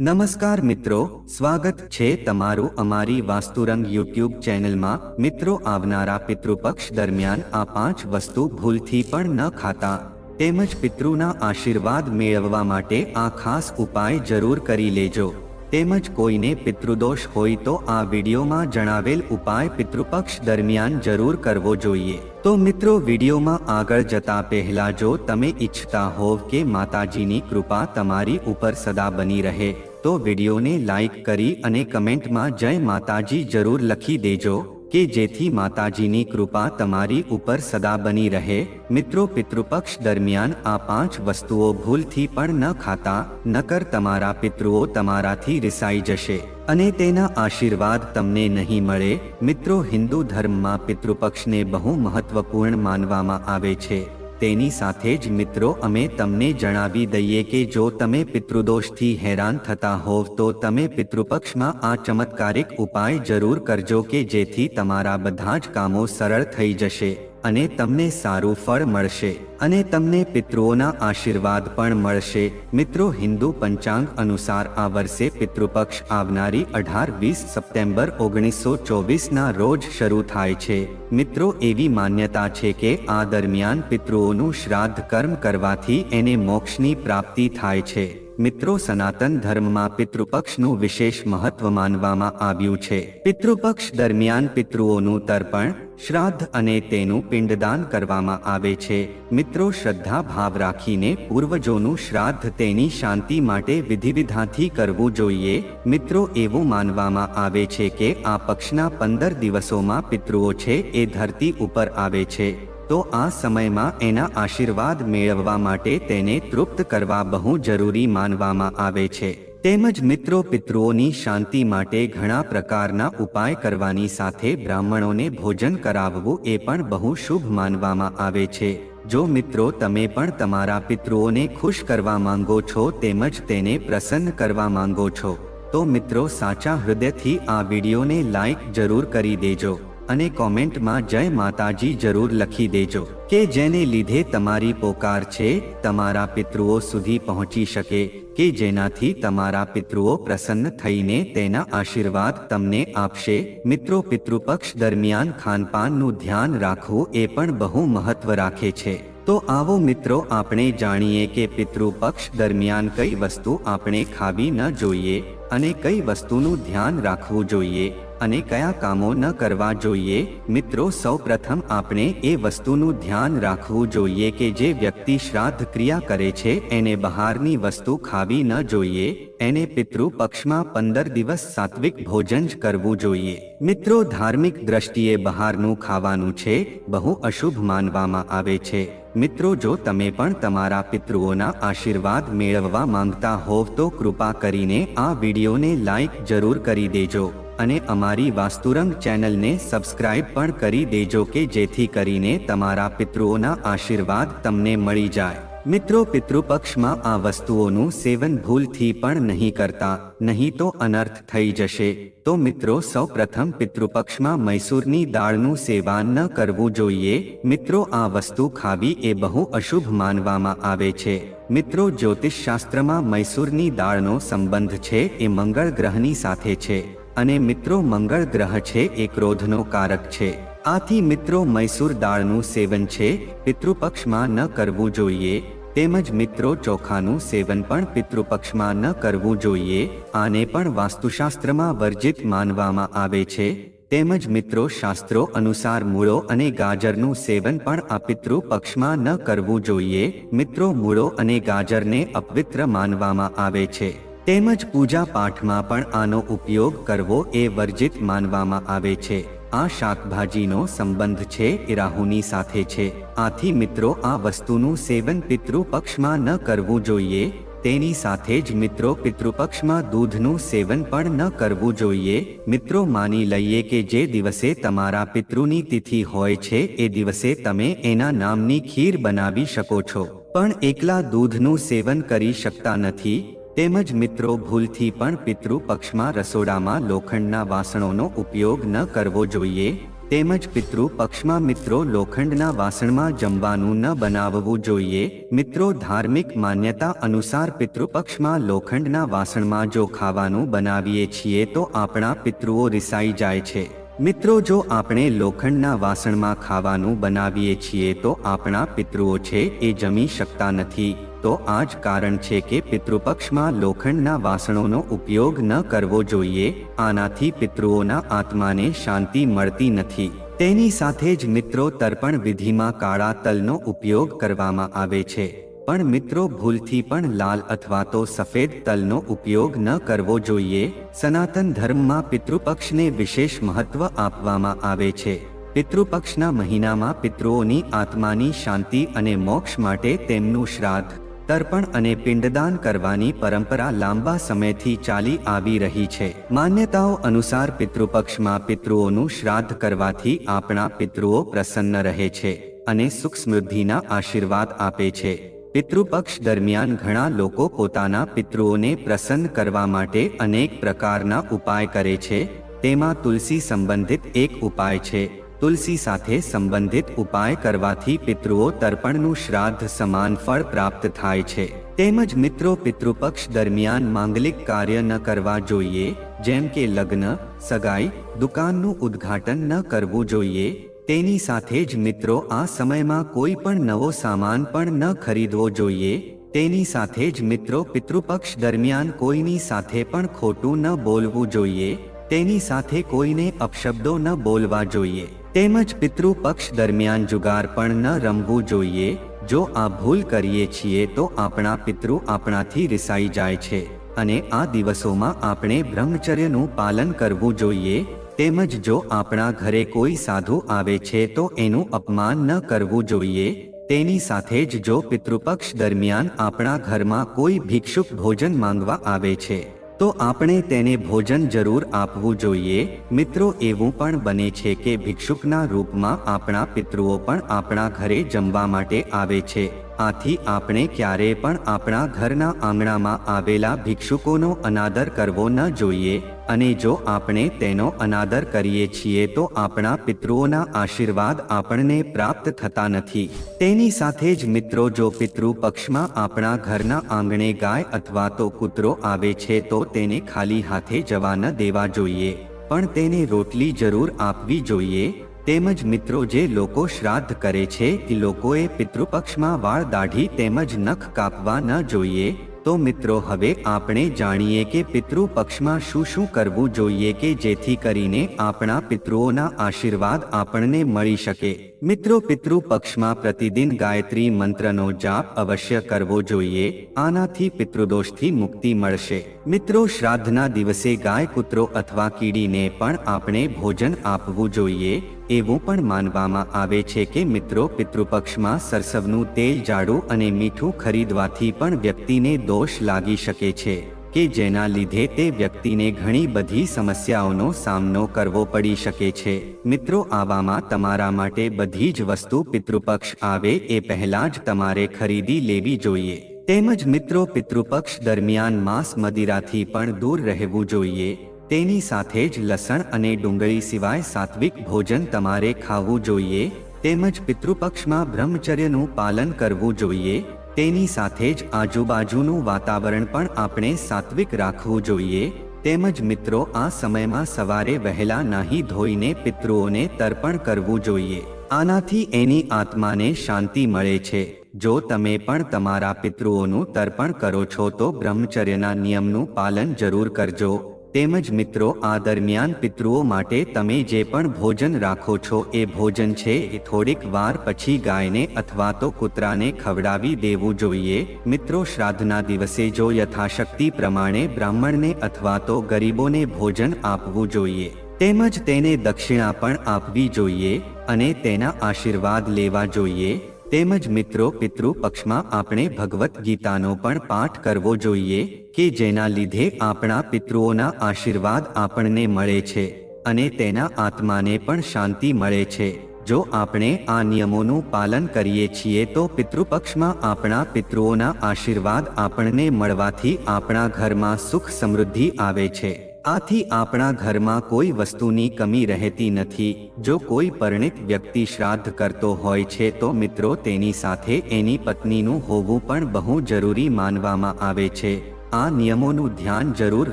નમસ્કાર મિત્રો, સ્વાગત છે તમારું અમારી વાસ્તુરંગ યુટ્યુબ ચેનલમાં। મિત્રો, આવનારા પિતૃપક્ષ દરમિયાન આ 5 વસ્તુ ભૂલથી પણ ન ખાતા તેમજ પિતૃના આશીર્વાદ મેળવવા માટે આ ખાસ ઉપાય જરૂર કરી લેજો। તેમજ કોઈને પિતૃદોષ હોય તો આ વિડીયોમાં જણાવેલ ઉપાય પિતૃપક્ષ દરમિયાન જરૂર કરવો જોઈએ। તો મિત્રો, વિડીયોમાં આગળ જતા પહેલા જો તમે ઈચ્છતા હોવ કે માતાજીની કૃપા તમારી ઉપર સદા બની રહે તો વિડીયોને લાઈક કરી અને કમેન્ટમાં જય માતાજી જરૂર લખી દેજો કે જેથી માતાજીની કૃપા તમારી ઉપર સદા બની રહે। મિત્રો, પિતૃપક્ષ દરમિયાન આ 5 વસ્તુઓ ભૂલથી પણ ન ખાતા, નકર તમારા પિતૃઓ તમારાથી રિસાઈ જશે અને તેના આશીર્વાદ તમને નહીં મળે। મિત્રો, હિન્દુ ધર્મમાં પિતૃપક્ષને બહુ મહત્વપૂર્ણ માનવામાં આવે છે। તેની સાથે જ મિત્રો, અમે તમને જણાવી દઈએ કે જો તમે પિતૃદોષથી હેરાન થતા હોવ તો તમે પિતૃપક્ષમાં આ ચમત્કારિક ઉપાય જરૂર કરજો કે જેથી તમારા બધા જ કામો સરળ થઈ જશે અને તમને સારું ફળ મળશે અને તમને પિતૃઓના આશીર્વાદ પણ મળશે। મિત્રો, હિન્દુ પંચાંગ અનુસાર આ વર્ષે પિતૃપક્ષ આવનારી 18-20 સપ્ટેમ્બર 1924ના રોજ શરૂ થાય છે। મિત્રો, એવી માન્યતા છે કે આ દરમિયાન પિતૃઓનું શ્રાદ્ધ કર્મ કરવાથી એને મોક્ષની પ્રાપ્તિ થાય છે। મિત્રો, સનાતન ધર્મમાં પિતૃપક્ષનું વિશેષ મહત્વ માનવામાં આવ્યું છે। પિતૃપક્ષ દરમિયાન પિતૃઓનું તર્પણ, શ્રાદ્ધ અને તેનું પિંડદાન કરવામાં આવે છે। મિત્રો, શ્રદ્ધા ભાવ રાખીને પૂર્વજોનું શ્રાદ્ધ તેની શાંતિ માટે વિધિવિધાનથી કરવું જોઈએ। મિત્રો, એવું માનવામાં આવે છે કે આ પક્ષના 15 દિવસોમાં પિતૃઓ છે એ ધરતી ઉપર આવે છે તો આ સમયમાં એના આશીર્વાદ મેળવવા માટે તેને તૃપ્ત કરવા બહુ જરૂરી માનવામાં આવે છે। તેમજ મિત્રો, પિતૃઓની શાંતિ માટે ઘણા પ્રકારના ઉપાય કરવાની સાથે બ્રાહ્મણોને ભોજન કરાવવું એ પણ બહુ શુભ માનવામાં આવે છે। જો મિત્રો, તમે પણ તમારા પિતૃઓને ખુશ કરવા માંગો છો તેમજ તેને પ્રસન્ન કરવા માંગો છો તો મિત્રો, સાચા હૃદયથી આ વિડીયોને લાઈક જરૂર કરી દેજો અને કોમેન્ટમાં જય માતાજી જરૂર લખી દેજો કે જેને લીધે તમારી પોકાર છે તમારા પિતૃઓ સુધી પહોંચી શકે કે જેનાથી તમારા પિતૃઓ પ્રસન્ન થઈને તેના આશીર્વાદ તમને આપશે। મિત્રો, પિતૃપક્ષ દરમિયાન ખાનપાનનું ધ્યાન રાખવું એ પણ બહુ મહત્વ રાખે છે। તો આવો મિત્રો, આપણે જાણીએ કે પિતૃપક્ષ દરમિયાન કઈ વસ્તુ આપણે ખાવી ન જોઈએ અને કઈ વસ્તુનું ધ્યાન રાખવું જોઈએ અને કયા કામો ન કરવા જોઈએ। મિત્રો, સૌપ્રથમ આપણે એ વસ્તુનું ધ્યાન રાખવું જોઈએ કે જે વ્યક્તિ શ્રાદ્ધ ક્રિયા કરે છે એને બહારની વસ્તુ ખાવી ન જોઈએ। એને પિતૃ પક્ષમાં 15 દિવસ સાત્વિક ભોજન જ કરવું જોઈએ। મિત્રો, ધાર્મિક દ્રષ્ટિએ બહારનું ખાવાનું છે બહુ અશુભ માનવામાં આવે છે। મિત્રો, જો તમે પણ તમારા પિતૃઓના આશીર્વાદ મેળવવા માંગતા હોવ તો કૃપા કરીને આ વિડીયોને લાઈક જરૂર કરી દેજો અને અમારી વાસ્તુરંગ ચેનલને સબસ્ક્રાઇબ પણ કરી દેજો કે જેથી કરીને તમારા પિતૃઓના આશીર્વાદ તમને મળી જાય। મિત્રો, પિતૃપક્ષમાં આ વસ્તુઓનું સેવન ભૂલથી પણ નહીં કરતા, નહીં તો અનર્થ થઈ જશે। તો મિત્રો, સૌપ્રથમ પિતૃપક્ષમાં મૈસૂરની દાળનું સેવન ન કરવું જોઈએ। મિત્રો, આ વસ્તુ ખાવી એ બહુ અશુભ માનવામાં આવે છે। મિત્રો, જ્યોતિષશાસ્ત્રમાં મૈસૂરની દાળનો સંબંધ છે એ મંગળ ગ્રહની સાથે છે અને મિત્રો, મંગળ ગ્રહ છે એ ક્રોધનો કારક છે। આથી મિત્રો, મૈસૂર દાળનું સેવન છે પિતૃપક્ષમાં ન કરવું જોઈએ। તેમજ મિત્રો, ચોખાનું સેવન પણ પિતૃપક્ષમાં ન કરવું જોઈએ। આને પણ વાસ્તુશાસ્ત્રમાં વર્જિત માનવામાં આવે છે। તેમજ મિત્રો, શાસ્ત્રો અનુસાર મૂળો અને ગાજરનું સેવન પણ આ પિતૃ પક્ષમાં ન કરવું જોઈએ। મિત્રો, મૂળો અને ગાજરને અપવિત્ર માનવામાં આવે છે તેમજ પૂજા પાઠમાં પણ આનો ઉપયોગ કરવો એ વર્જિત માનવામાં આવે છે। આ શાકભાજીનો સંબંધ છે એ રાહુની સાથે છે। આથી મિત્રો, આ વસ્તુનું સેવન પિતૃ પક્ષમાં ન કરવું જોઈએ। તેની સાથે જ મિત્રો, પિતૃપક્ષમાં દૂધનું સેવન પણ ન કરવું જોઈએ। મિત્રો, માની લઈએ કે જે દિવસે તમારા પિતૃની તિથિ હોય છે એ દિવસે તમે એના નામની ખીર બનાવી શકો છો પણ એકલા દૂધનું સેવન કરી શકતા નથી। તેમજ મિત્રો, ભૂલથી પણ પિતૃ પક્ષમાં રસોડામાં લોખંડના વાસણોનો ઉપયોગ ન કરવો જોઈએ। તેમજ પિતૃ પક્ષમાં મિત્રો લોખંડના વાસણમાં જમવાનું ન બનાવવું જોઈએ। મિત્રો ધાર્મિક માન્યતા અનુસાર પિતૃપક્ષમાં લોખંડના વાસણમાં જો ખાવાનું બનાવીએ છીએ તો આપણા પિતૃઓ રિસાઈ જાય છે। મિત્રો જો આપણે લોખંડના વાસણમાં ખાવાનું બનાવીએ છીએ તો આપણા પિતૃઓ છે એ જમી શકતા નથી। તો આ જ કારણ છે કે પિતૃપક્ષમાં લોખંડના વાસણોનો ઉપયોગ ન કરવો જોઈએ। આનાથી પિતૃઓના આત્માને શાંતિ મળતી નથી। તેની સાથે જ મિત્રો તર્પણ વિધિમાં કાળા તલનો ઉપયોગ કરવામાં આવે છે, પણ મિત્રો ભૂલથી પણ લાલ અથવા તો સફેદ તલનો ઉપયોગ ન કરવો જોઈએ। સનાતન ધર્મમાં પિતૃપક્ષને વિશેષ મહત્વ આપવામાં આવે છે। પિતૃપક્ષના મહિનામાં પિતૃઓની આત્માની શાંતિ અને મોક્ષ માટે તેમનું શ્રાદ્ધ, તર્પણ અને પિંડદાન કરવાની પરંપરા લાંબા સમયથી ચાલી આવી રહી છે। માન્યતાઓ અનુસાર પિતૃપક્ષમાં પિતૃઓનું શ્રાદ્ધ કરવાથી આપણા પિતૃઓ પ્રસન્ન રહે છે અને સુખ સમૃદ્ધિના આશીર્વાદ આપે છે। પિતૃપક્ષ દરમિયાન ઘણા લોકો પોતાના પિતૃઓને પ્રસન્ન કરવા માટે અનેક પ્રકારના ઉપાય કરે છે। તેમાં તુલસી સંબંધિત એક ઉપાય છે। તુલસી સાથે સંબંધિત ઉપાય કરવાથી પિતૃઓ તર્પણનું શ્રાદ્ધ સમાન ફળ પ્રાપ્ત થાય છે। તેમજ મિત્રો પિતૃપક્ષ દરમિયાન માંગલિક કાર્ય ન કરવા જોઈએ, જેમ કે લગ્ન, સગાઈ, દુકાનનું ઉદ્ઘાટન ન કરવું જોઈએ। તેની સાથે જ મિત્રો આ સમયમાં કોઈ પણ નવો સામાન પણ ન ખરીદવો જોઈએ। તેની સાથે જ મિત્રો પિતૃપક્ષ દરમિયાન કોઈની સાથે પણ ખોટું ન બોલવું જોઈએ। તેની સાથે કોઈને અપશબ્દો ન બોલવા જોઈએ। તેમજ પિતૃપક્ષ દરમિયાન જુગાર પણ ન રમવું જોઈએ। જો આ ભૂલ કરીએ છીએ તો આપણા પિતૃ આપણાથી રિસાઈ જાય છે અને આ દિવસોમાં આપણે બ્રહ્મચર્યનું પાલન કરવું જોઈએ। તેમજ જો આપણા ઘરે કોઈ સાધુ આવે છે તો એનું અપમાન ન કરવું જોઈએ। તેની સાથે જ જો પિતૃપક્ષ દરમિયાન આપણા ઘરમાં કોઈ ભિક્ષુક ભોજન માંગવા આવે છે તો આપણે તેને ભોજન જરૂર આપવું જોઈએ। મિત્રો એવું પણ બને છે કે ભિક્ષુકના રૂપમાં આપણા પિતૃઓ પણ આપણા ઘરે જમવા માટે આવે છે। આથી આપણે ક્યારેય પણ આપણા ઘરના આંગણામાં આવેલા ભિક્ષુકોનો અનાદર કરવો ન જોઈએ અને જો આપણે તેનો અનાદર કરીએ છીએ તો આપણા પિતૃઓના આશીર્વાદ આપણને પ્રાપ્ત થતા નથી। તેની સાથે જ મિત્રો જો પિતૃ પક્ષમાં આપણા ઘરના આંગણે ગાય અથવા તો કૂતરો આવે છે તો તેને ખાલી હાથે જવા ન દેવા જોઈએ, પણ તેને રોટલી જરૂર આપવી જોઈએ। તેમજ મિત્રો જે લોકો શ્રાદ્ધ કરે છે એ લોકોએ પિતૃપક્ષમાં વાળ, દાઢી તેમજ નખ કાપવા ન જોઈએ। તો મિત્રો હવે આપણે જાણીએ કે પિતૃપક્ષમાં શું શું કરવું જોઈએ કે જેથી કરીને આપણા પિતૃઓના આશીર્વાદ આપણને મળી શકે। મિત્રો પિતૃપક્ષમાં પ્રતિદિન ગાયત્રી મંત્રનો જાપ અવશ્ય કરવો જોઈએ। આનાથી પિતૃદોષથી મુક્તિ મળશે। મિત્રો શ્રાદ્ધના દિવસે ગાય, કૂતરો અથવા કીડીને પણ આપણે ભોજન આપવું જોઈએ। એવું પણ માનવામાં આવે છે કે મિત્રો પિતૃપક્ષમાં સરસવનું તેલ, જાડું અને મીઠું ખરીદવાથી પણ વ્યક્તિને દોષ લાગી શકે છે કે જેના લીધે તે વ્યક્તિને ઘણી બધી સમસ્યાઓનો સામનો કરવો પડી શકે છે। મિત્રો આવામાં તમારા માટે બધી જ વસ્તુ પિતૃપક્ષ આવે એ પહેલા જ તમારે ખરીદી લેવી જોઈએ। તેમજ મિત્રો પિતૃપક્ષ દરમિયાન માંસ, મદિરાથી પણ દૂર રહેવું જોઈએ। તેની સાથે જ લસણ અને ડુંગળી સિવાય સાત્વિક ભોજન તમારે ખાવું જોઈએ। તેમજ પિતૃપક્ષમાં બ્રહ્મચર્યનું પાલન કરવું જોઈએ। તેની સાથે જ આજુબાજુનું વાતાવરણ પણ આપણે સાત્વિક રાખવું જોઈએ। તેમજ મિત્રો આ સમયમાં સવારે વહેલા નાહી ધોઈને પિતૃઓને તર્પણ કરવું જોઈએ। આનાથી એની આત્માને શાંતિ મળે છે। જો તમે પણ તમારા પિતૃઓનું તર્પણ કરો છો તો બ્રહ્મચર્યના નિયમનું પાલન જરૂર કરજો। તેમજ મિત્રો આ દરમિયાન પિતૃઓ માટે તમે જે પણ ભોજન રાખો છો એ ભોજન છે એ થોડીક વાર પછી ગાયને અથવા તો કૂતરાને ખવડાવી દેવું જોઈએ। મિત્રો શ્રાદ્ધના દિવસે જો યથાશક્તિ પ્રમાણે બ્રાહ્મણને અથવા તો ગરીબોને ભોજન આપવું જોઈએ। તેમજ તેને દક્ષિણા પણ આપવી જોઈએ અને તેના આશીર્વાદ લેવા જોઈએ। તેમજ મિત્રો પિતૃપક્ષમાં આપણે ભગવદ્ ગીતાનો પણ પાઠ કરવો જોઈએ કે જેના લીધે આપણા પિતૃઓના આશીર્વાદ આપણને મળે છે અને તેના આત્માને પણ શાંતિ મળે છે। જો આપણે આ નિયમોનું પાલન કરીએ છીએ તો પિતૃપક્ષમાં આપણા પિતૃઓના આશીર્વાદ આપણને મળવાથી આપણા ઘરમાં સુખ સમૃદ્ધિ આવે છે। આથી આપણા ઘરમાં કોઈ વસ્તુની કમી રહેતી નથી. જો કોઈ પરિણિત વ્યક્તિ શ્રાદ્ધ કરતો હોય છે તો મિત્રો તેની સાથે એની પત્નીનું હોવું પણ બહુ જરૂરી માનવામાં આવે છે. આ નિયમોનું ધ્યાન જરૂર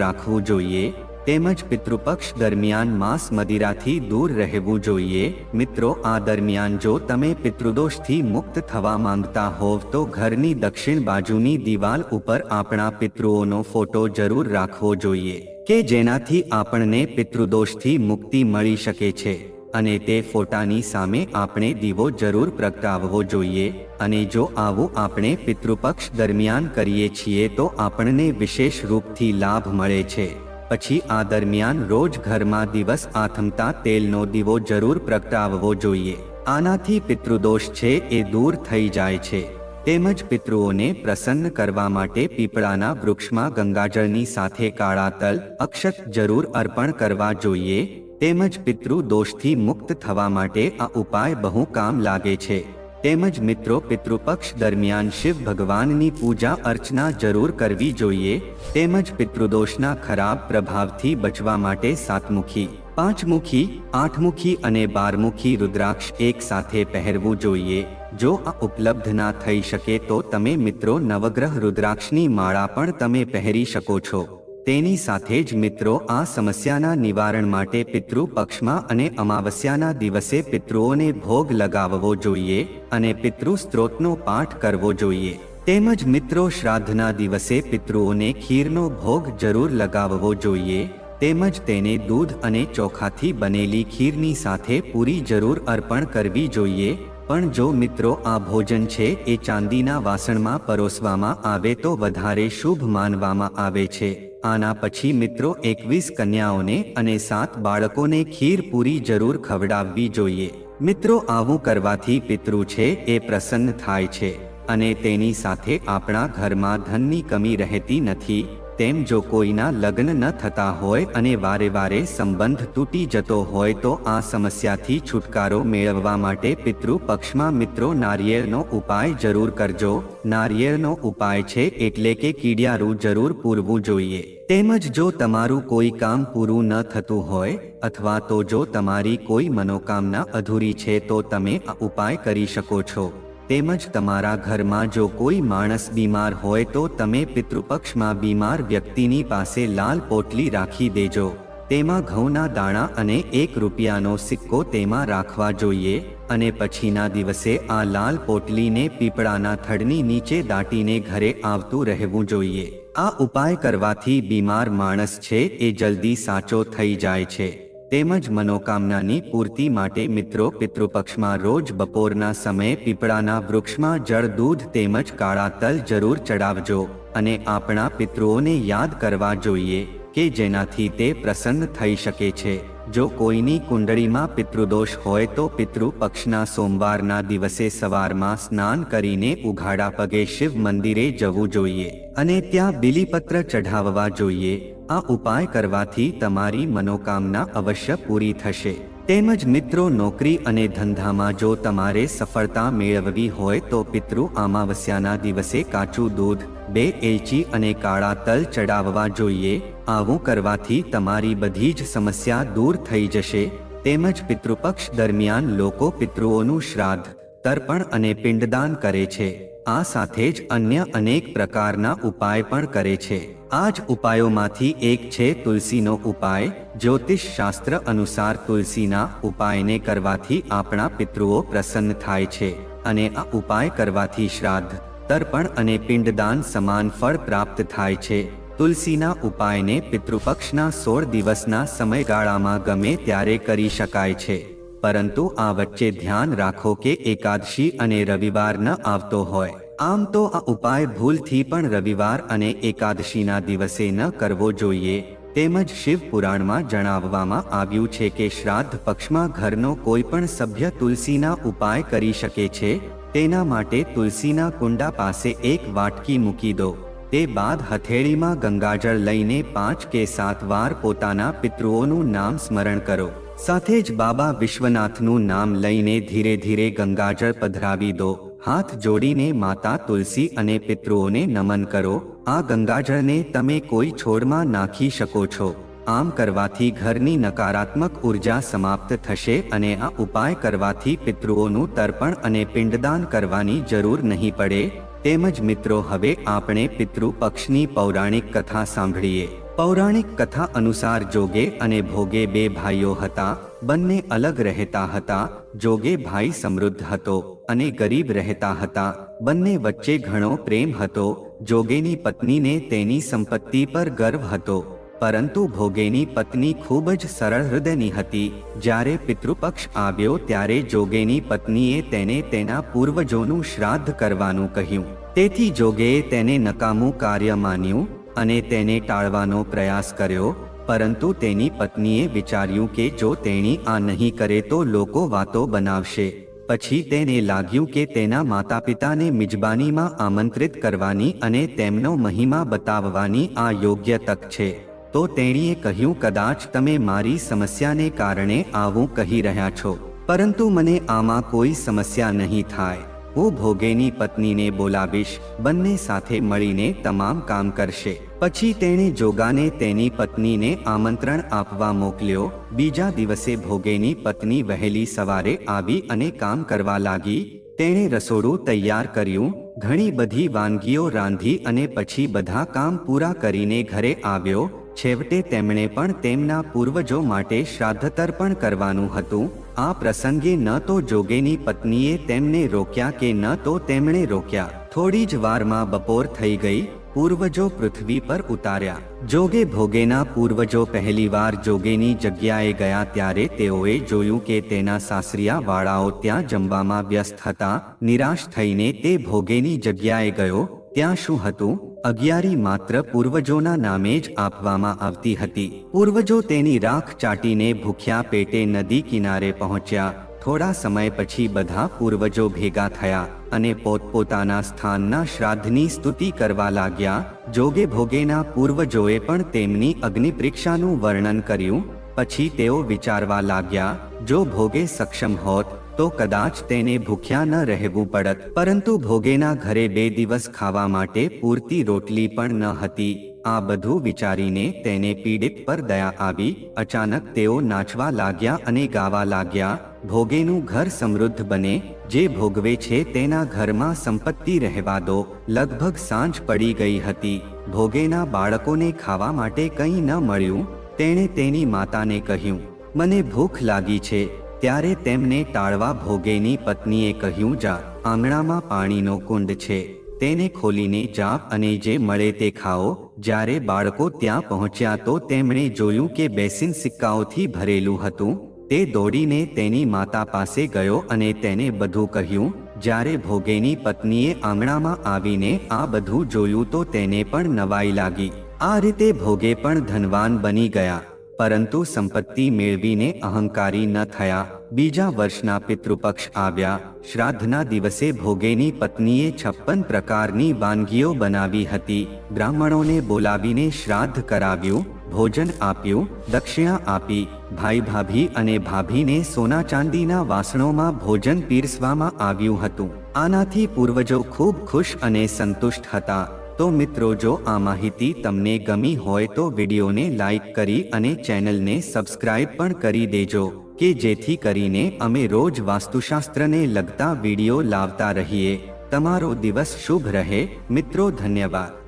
રાખવું જોઈએ. તેમજ પિતૃપક્ષ દરમિયાન માંસ મદિરાથી દૂર રહેવું જોઈએ. મિત્રો, આ દરમિયાન જો તમે પિતૃદોષથી મુક્ત થવા માંગતા હોવ તો ઘરની દક્ષિણ બાજુની દિવાલ ઉપર આપણા પિતૃઓનો ફોટો જરૂર રાખવો જોઈએ કે જેનાથી આપણને પિતૃદોષથી મુક્તિ મળી શકે છે. અને તે ફોટાની સામે આપણે દીવો જરૂર પ્રગટાવવો જોઈએ. અને જો આવું આપણે પિતૃપક્ષ દરમિયાન કરીએ છીએ તો આપણને વિશેષ રૂપથી લાભ મળે છે. પછી આ દરમિયાન રોજ ઘરમાં દિવસ આથમતા તેલનો દીવો જરૂર પ્રગટાવવો જોઈએ. આનાથી પિતૃદોષ છે એ દૂર થઈ જાય છે. તેમજ પિતૃઓને પ્રસન્ન કરવા માટે પીપળાના વૃક્ષમાં ગંગાજળની સાથે કાળા તલ, અક્ષત જરૂર અર્પણ કરવા જોઈએ. તેમજ પિતૃ દોષથી મુક્ત થવા માટે આ ઉપાય બહુ કામ લાગે છે. તેમજ મિત્રો, પિતૃપક્ષ દરમિયાન શિવ ભગવાનની પૂજા અર્ચના જરૂર કરવી જોઈએ. તેમજ પિતૃદોષના ખરાબ પ્રભાવથી બચવા માટે 7મુખી, 5મુખી, 8મુખી અને 12મુખી રુદ્રાક્ષ એક સાથે પહેરવું જોઈએ. જો આ ઉપલબ્ધ ના થઈ શકે તો તમે મિત્રો નવગ્રહ રુદ્રાક્ષની માળા પણ તમે પહેરી શકો છો. તેની સાથે જ મિત્રો, આ સમસ્યાના નિવારણ માટે પિતૃ પક્ષમાં અને અમાવસ્યાના દિવસે પિતૃઓને ભોગ લગાવવો જોઈએ અને પિતૃ સ્ત્રોતનો પાઠ કરવો જોઈએ. તેમજ મિત્રો, શ્રાદ્ધના દિવસે પિતૃઓને ખીરનો ભોગ જરૂર લગાવવો જોઈએ. તેમજ તેને દૂધ અને ચોખાથી બનેલી ખીરની સાથે પૂરી જરૂર અર્પણ કરવી જોઈએ. પણ જો મિત્રો આ ભોજન છે એ ચાંદીના વાસણમાં પરોસવામાં આવે તો વધારે શુભ માનવામાં આવે છે. આના પછી મિત્રો 21 કન્યાઓને અને 7 બાળકોને ખીર પૂરી જરૂર ખવડાવવી જોઈએ. મિત્રો, આવું કરવાથી પિતૃ છે એ પ્રસન્ન થાય છે અને તેની સાથે આપણા ઘરમાં ધનની કમી રહેતી નથી. તેમ જો કોઈના લગ્ન ન થતા હોય અને વારે વારે સંબંધ તૂટી જતો હોય તો આ સમસ્યાથી છુટકારો મેળવવા માટે પિતૃ પક્ષમાં મિત્રો નારિયેળનો ઉપાય જરૂર કરજો. નારિયેળનો ઉપાય છે એટલે કે કીડિયારું જરૂર પૂરવું જોઈએ. તેમજ જો તમારું કોઈ કામ પૂરું ન થતું હોય અથવા તો જો તમારી કોઈ મનોકામના અધૂરી છે તો તમે આ ઉપાય કરી શકો છો. તેમજ તમારા ઘરમાં જો કોઈ માણસ બીમાર હોય તો તમે પિતૃપક્ષમાં બીમાર વ્યક્તિની પાસે લાલ પોટલી રાખી દેજો. તેમાં ઘઉંના દાણા અને 1 રૂપિયાનો સિક્કો તેમાં રાખવા જોઈએ અને પછીના દિવસે આ લાલ પોટલીને પીપળાના થડની નીચે દાટીને ઘરે આવતું રહેવું જોઈએ. આ ઉપાય કરવાથી બીમાર માણસ છે એ જલ્દી સાચો થઈ જાય છે. તેમજ મનોકામનાની પૂર્તિ માટે મિત્રો પિતૃપક્ષમાં રોજ બપોરના સમયે પીપળાના વૃક્ષમાં જળ, દૂધ તેમજ કાળા તલ જરૂર ચડાવજો અને આપણા પિતૃઓને યાદ કરવા જોઈએ કે જેનાથી તે પ્રસન્ન થઈ શકે છે. જો કોઈની કુંડળીમાં પિતૃદોષ હોય તો પિતૃ પક્ષના સોમવારના દિવસે સવારમાં સ્નાન કરીને ઉઘાડા પગે શિવ મંદિરે જવું જોઈએ અને ત્યાં બીલીપત્ર ચઢાવવા જોઈએ. આ ઉપાય કરવાથી તમારી મનોકામના અવશ્ય પૂરી થશે. તેમજ મિત્રો નોકરી અને ધંધામાં જો તમારે સફળતા મેળવવી હોય તો પિતૃ અમાવસ્યાના દિવસે કાચું દૂધ, 2 એલચી અને કાળા તલ ચડાવવા જોઈએ. આવું કરવાથી તમારી બધી જ સમસ્યા દૂર થઈ જશે. તેમજ પિતૃપક્ષ દરમિયાન લોકો પિતૃઓનું શ્રાદ્ધ, તર્પણ અને પિંડદાન કરે છે. આ સાથે જ અન્ય અનેક પ્રકારના ઉપાય પણ કરે છે. આ જ ઉપાયોમાંથી એક છે તુલસીનો ઉપાય. જ્યોતિષ શાસ્ત્ર અનુસાર તુલસીના ઉપાયને કરવાથી આપણા પિતૃઓ પ્રસન્ન થાય છે અને આ ઉપાય કરવાથી શ્રાદ્ધ, તર્પણ અને પિંડદાન સમાન ફળ પ્રાપ્ત થાય છે. તુલસીના ઉપાયને પિતૃપક્ષના 16 દિવસના સમયગાળામાં ગમે ત્યારે કરી શકાય છે. પરંતુ આ વચ્ચે ધ્યાન રાખો કે એકાદશી અને રવિવાર ન આવતો હોય. આમ તો આ ઉપાય ભૂલથી પણ રવિવાર અને એકાદશીના દિવસે ન કરવો જોઈએ. તેમજ શિવ પુરાણમાં જણાવવામાં આવ્યું છે કે શ્રાદ્ધ પક્ષમાં ઘરનો કોઈ પણ સભ્ય તુલસીના ઉપાય કરી શકે છે. તેના માટે તુલસીના કુંડા પાસે 1 વાટકી મૂકી દો. તે બાદ હથેળીમાં ગંગાજળ લઈને 5 કે 7 વાર પોતાના પિતૃઓનું નામ સ્મરણ કરો. સાથે જ બાબા વિશ્વનાથનું નામ લઈને ધીરે ધીરે ગંગાજળ પધરાવી દો. હાથ જોડીને માતા તુલસી અને પિતૃઓને નમન કરો. આ ગંગાજળને તમે કોઈ છોડમાં નાખી શકો છો. આમ કરવાથી ઘરની નકારાત્મક ઉર્જા સમાપ્ત થશે અને આ ઉપાય કરવાથી પિતૃઓનું તર્પણ અને પિંડદાન કરવાની જરૂર નહીં પડે। તેમજ મિત્રો હવે આપણે પિતૃ પક્ષની પૌરાણિક કથા સાંભળીએ। પૌરાણિક કથા અનુસાર જોગે અને ભોગે બે ભાઈઓ હતા। બંને અલગ રહેતા હતા। જોગે ભાઈ સમૃદ્ધ હતો અને ગરીબ રહેતા હતા। બંને વચ્ચે ઘણો પ્રેમ હતો। જોગેની પત્નીને તેની સંપત્તિ પર ગર્વ હતો, પરંતુ ભોગેની પત્ની ખૂબ જ સરળ હૃદયની હતી। જ્યારે પિતૃપક્ષ આવ્યો ત્યારે જોગેની પત્નીએ તેને તેના પૂર્વજોનું શ્રાદ્ધ કરવાનું કહ્યું। તેથી જોગેએ તેને નકામું કાર્ય માન્યું અને તેને ટાળવાનો પ્રયાસ કર્યો। પરંતુ તેની પત્નીએ વિચાર્યું કે જો તેણી આ નહીં કરે તો લોકો વાતો બનાવશે। પછી તેને લાગ્યું કે તેના માતાપિતાને મિજબાનીમાં આમંત્રિત કરવાની અને તેમનો મહિમા બતાવવાની આ યોગ્ય તક છે। તો તેણીએ કહ્યું, કદાચ તમે મારી સમસ્યાને કારણે આવું કહી રહ્યા છો, પરંતુ મને આમાં કોઈ સમસ્યા નહીં થાય। હું ભોગેની પત્નીને બોલાવીશ, બંને સાથે મળીને તમામ કામ કરશે। પછી તેણે જોગાને તેની પત્નીને આમંત્રણ આપવા મોકલ્યો। બીજા દિવસે ભોગેની પત્ની વહેલી સવારે આવી અને કામ કરવા લાગી। તેણે રસોડું તૈયાર કર્યું, ઘણી બધી વાનગીઓ રાંધી અને પછી બધા કામ પૂરા કરીને ઘરે આવ્યો। છેવટે તેમણે પણ તેમના પૂર્વજો માટે શ્રાદ્ધ તર્પણ કરવાનું હતું। આ પ્રસંગે ન તો જોગેની પત્નીએ તેમને રોક્યા કે ન તો તેમણે રોક્યા। થોડી જ વારમાં બપોર થઈ ગઈ। પૂર્વજો પૃથ્વી પર ઉતાર્યા। જોગે ભોગેના પૂર્વજો પહેલીવાર જોગેની જગ્યાએ ગયા ત્યારે તેઓએ જોયું કે તેના સાસરિયા વાળાઓ ત્યાં જમવામાં વ્યસ્ત હતા। નિરાશ થઈને તે ભોગેની જગ્યાએ ગયો। ત્યાં શું હતું? અગિયારી માત્ર પૂર્વજોના નામે જ આપવામાં આવતી હતી। પૂર્વજો તેની રાખ ચાટીને ભૂખ્યા પેટે નદી કિનારે પહોંચ્યા। થોડા સમય પછી બધા પૂર્વજો ભેગા થયા અને પોતપોતાના સ્થાનના શ્રાદ્ધની સ્તુતિ કરવા લાગ્યા। જોગે ભોગેના પૂર્વજોએ પણ તેમની અગ્નિપરીક્ષાનું વર્ણન કર્યું। પછી તેઓ વિચારવા લાગ્યા, જો ભોગે સક્ષમ હોત તો કદાચ તેને ભૂખ્યા ન રહેવું પડત, પરંતુ ભોગેના ઘરે 2 દિવસ ખાવા માટે પૂરતી રોટલી પણ ન હતી। આ બધું વિચારીને તેને પીડિત પર દયા આવી। અચાનક તેઓ નાચવા લાગ્યા અને ગાવા લાગ્યા, ભોગેનું ઘર સમૃદ્ધ બને, જે ભોગવે છે તેના ઘરમાં સંપત્તિ રહેવા દો। લગભગ સાંજ પડી ગઈ હતી। ભોગેના બાળકોને ખાવા માટે કંઈ ન મળ્યું। તેણે તેની માતાને કહ્યું, મને ભૂખ લાગી છે। ત્યારે તેમને ટાળવા ભોગેની પત્નીએ કહ્યું, જા, આંગણામાં પાણીનો કુંડ છે, તેને ખોલીને જા અને જે મળે તે ખાઓ। જ્યારે બાળકો ત્યાં પહોંચ્યા તો તેમણે જોયું કે બેસિન સિક્કાઓથી ભરેલું હતું। તે દોડીને તેની માતા પાસે ગયો અને તેને બધું કહ્યું। જ્યારે ભોગેની પત્નીએ આંગણામાં આવીને આ બધું જોયું તો તેને પણ નવાઈ લાગી। આ રીતે ભોગે પણ ધનવાન બની ગયા, પરંતુ સંપત્તિ મેળવીને અહંકારી ન થયા। બીજા વર્ષના પિતૃપક્ષ આવ્યા। શ્રાદ્ધના દિવસે ભોગેની પત્નીએ 56 પ્રકારની વાનગીઓ બનાવી હતી। બ્રાહ્મણોને બોલાવીને શ્રાદ્ધ કરાવ્યું, ભોજન આપ્યું, દક્ષિણા આપી। ભાઈ ભાભી અને ભાભીને સોના ચાંદીના વાસણોમાં ભોજન પીરસવામાં આવ્યું હતું। આનાથી પૂર્વજો ખૂબ ખુશ અને સંતુષ્ટ હતા। તો મિત્રો, જો આ માહિતી તમને ગમી હોય તો વિડીયોને લાઈક કરી અને ચેનલને સબસ્ક્રાઇબ પણ કરી દેજો, કે જેથી કરીને અમે રોજ વાસ્તુશાસ્ત્રને લગતા વિડીયો લાવતા રહીએ। તમારો દિવસ શુભ રહે મિત્રો। ધન્યવાદ।